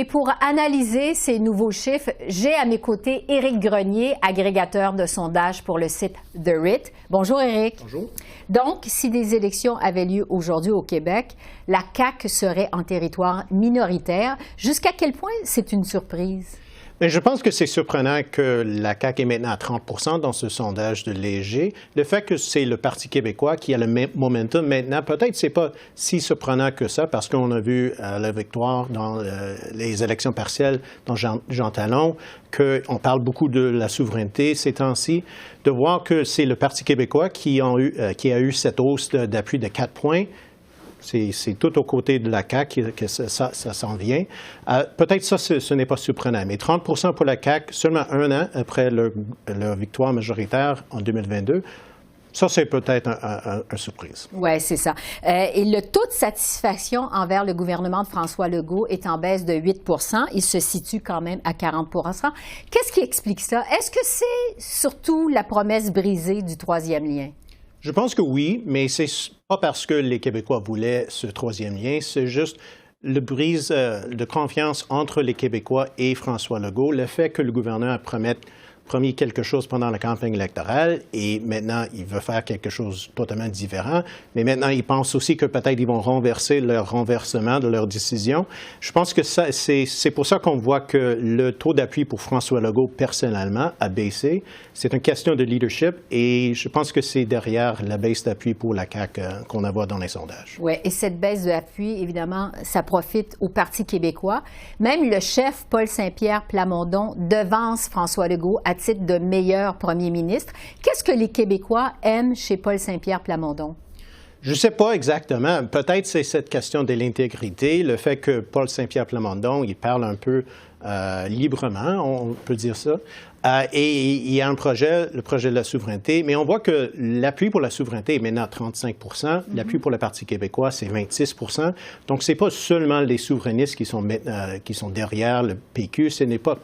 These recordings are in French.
Et pour analyser ces nouveaux chiffres, j'ai à mes côtés Éric Grenier, agrégateur de sondages pour le site The RIT. Bonjour Éric. Bonjour. Donc, si des élections avaient lieu aujourd'hui au Québec, la CAQ serait en territoire minoritaire. Jusqu'à quel point c'est une surprise? Bien, je pense que c'est surprenant que la CAQ est maintenant à 30 % dans ce sondage de Léger. Le fait que c'est le Parti québécois qui a le momentum maintenant, peut-être c'est pas si surprenant que ça, parce qu'on a vu la victoire dans les élections partielles dans Jean Talon, qu'on parle beaucoup de la souveraineté ces temps-ci, de voir que c'est le Parti québécois qui a eu cette hausse d'appui de 4 points. C'est tout aux côtés de la CAQ que ça s'en vient. Peut-être ça, ce n'est pas surprenant, mais 30 % pour la CAQ, seulement un an après leur victoire majoritaire en 2022, ça, c'est peut-être une surprise. Oui, c'est ça. Et le taux de satisfaction envers le gouvernement de François Legault est en baisse de 8 % Il se situe quand même à 40 %. Qu'est-ce qui explique ça? Est-ce que c'est surtout la promesse brisée du troisième lien? Je pense que oui, mais c'est pas parce que les Québécois voulaient ce troisième lien, c'est juste le brise de confiance entre les Québécois et François Legault, le fait que le gouvernement a promis quelque chose pendant la campagne électorale et maintenant il veut faire quelque chose totalement différent, mais maintenant il pense aussi que peut-être ils vont renverser leur renversement de leur décision. Je pense que c'est pour ça qu'on voit que le taux d'appui pour François Legault personnellement a baissé. C'est une question de leadership et je pense que c'est derrière la baisse d'appui pour la CAQ qu'on voit dans les sondages. Oui, et cette baisse d'appui, évidemment, ça profite au Parti québécois. Même le chef Paul Saint-Pierre Plamondon devance François Legault à titre de meilleur premier ministre. Qu'est-ce que les Québécois aiment chez Paul Saint-Pierre Plamondon? Je ne sais pas exactement. Peut-être c'est cette question de l'intégrité, le fait que Paul Saint-Pierre Plamondon, il parle un peu librement, on peut dire ça. Et il y a le projet de la souveraineté, mais on voit que l'appui pour la souveraineté est maintenant à 35 %. L'appui pour le Parti québécois, c'est 26 %. Donc, ce n'est pas seulement les souverainistes qui sont derrière le PQ, ce n'est pas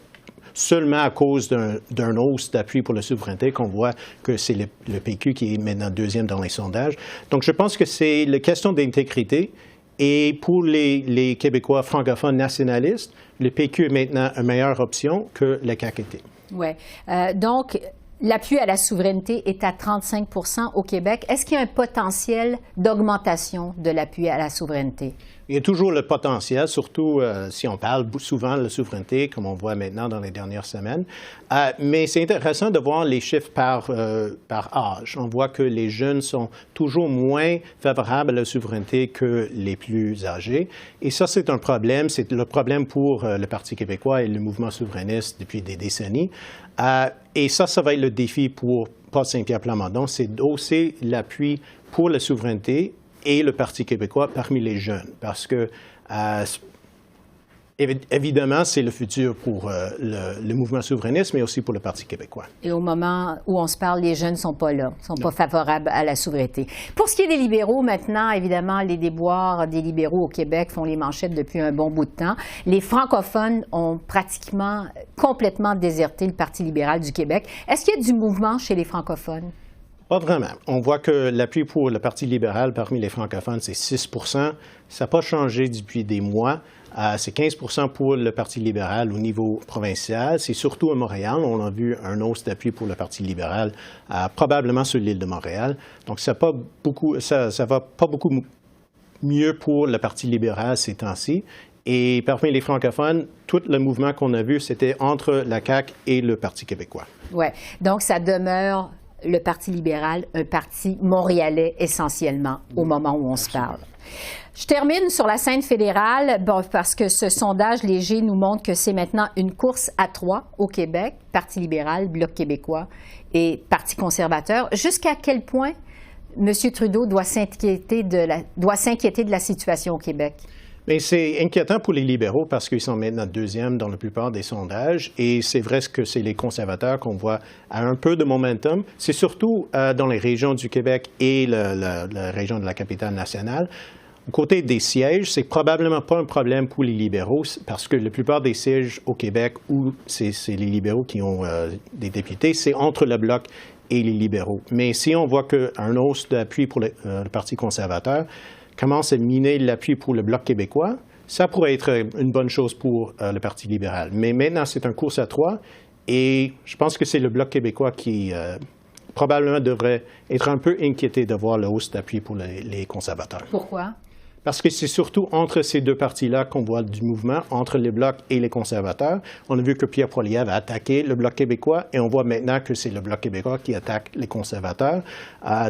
seulement à cause d'un hausse d'appui pour la souveraineté qu'on voit que c'est le PQ qui est maintenant deuxième dans les sondages. Donc, je pense que c'est la question d'intégrité. Et pour les Québécois francophones nationalistes, le PQ est maintenant une meilleure option que la CAQ était. Oui. Donc, l'appui à la souveraineté est à 35 % au Québec. Est-ce qu'il y a un potentiel d'augmentation de l'appui à la souveraineté? Il y a toujours le potentiel, surtout si on parle souvent de la souveraineté, comme on voit maintenant dans les dernières semaines. Mais c'est intéressant de voir les chiffres par âge. On voit que les jeunes sont toujours moins favorables à la souveraineté que les plus âgés. Et ça, c'est un problème. C'est le problème pour le Parti québécois et le mouvement souverainiste depuis des décennies. Et ça va être le défi pour Paul Saint-Pierre Plamondon, c'est d'hausser l'appui pour la souveraineté et le Parti québécois parmi les jeunes, parce que, évidemment, c'est le futur pour le mouvement souverainiste, mais aussi pour le Parti québécois. Et au moment où on se parle, les jeunes ne sont pas là, ne sont pas favorables à la souveraineté. Pour ce qui est des libéraux, maintenant, évidemment, les déboires des libéraux au Québec font les manchettes depuis un bon bout de temps. Les francophones ont pratiquement complètement déserté le Parti libéral du Québec. Est-ce qu'il y a du mouvement chez les francophones? Pas vraiment. On voit que l'appui pour le Parti libéral parmi les francophones, c'est 6 % Ça n'a pas changé depuis des mois. C'est 15 % pour le Parti libéral au niveau provincial. C'est surtout à Montréal. On a vu un hausse d'appui pour le Parti libéral, probablement sur l'île de Montréal. Donc, ça va pas beaucoup mieux pour le Parti libéral ces temps-ci. Et parmi les francophones, tout le mouvement qu'on a vu, c'était entre la CAQ et le Parti québécois. Oui. Donc, ça demeure le Parti libéral, un parti montréalais essentiellement au moment où on se parle. Je termine sur la scène fédérale parce que ce sondage léger nous montre que c'est maintenant une course à 3 au Québec, Parti libéral, Bloc québécois et Parti conservateur. Jusqu'à quel point M. Trudeau doit s'inquiéter de la situation au Québec? Mais c'est inquiétant pour les libéraux parce qu'ils sont maintenant deuxième dans la plupart des sondages et c'est vrai que c'est les conservateurs qu'on voit à un peu de momentum. C'est surtout dans les régions du Québec et la région de la capitale nationale. Au côté des sièges, c'est probablement pas un problème pour les libéraux parce que la plupart des sièges au Québec où c'est les libéraux qui ont des députés, c'est entre le Bloc et les libéraux. Mais si on voit qu'un hausse d'appui pour le Parti conservateur commence à miner l'appui pour le Bloc québécois, ça pourrait être une bonne chose pour le Parti libéral. Mais maintenant, c'est une course à trois et je pense que c'est le Bloc québécois qui probablement devrait être un peu inquiété de voir la hausse d'appui pour les conservateurs. Pourquoi? Parce que c'est surtout entre ces deux partis-là qu'on voit du mouvement, entre les Blocs et les conservateurs. On a vu que Pierre Poilievre a attaqué le Bloc québécois et on voit maintenant que c'est le Bloc québécois qui attaque les conservateurs.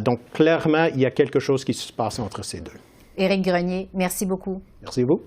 Donc, clairement, il y a quelque chose qui se passe entre ces deux. Éric Grenier, merci beaucoup. Merci à vous.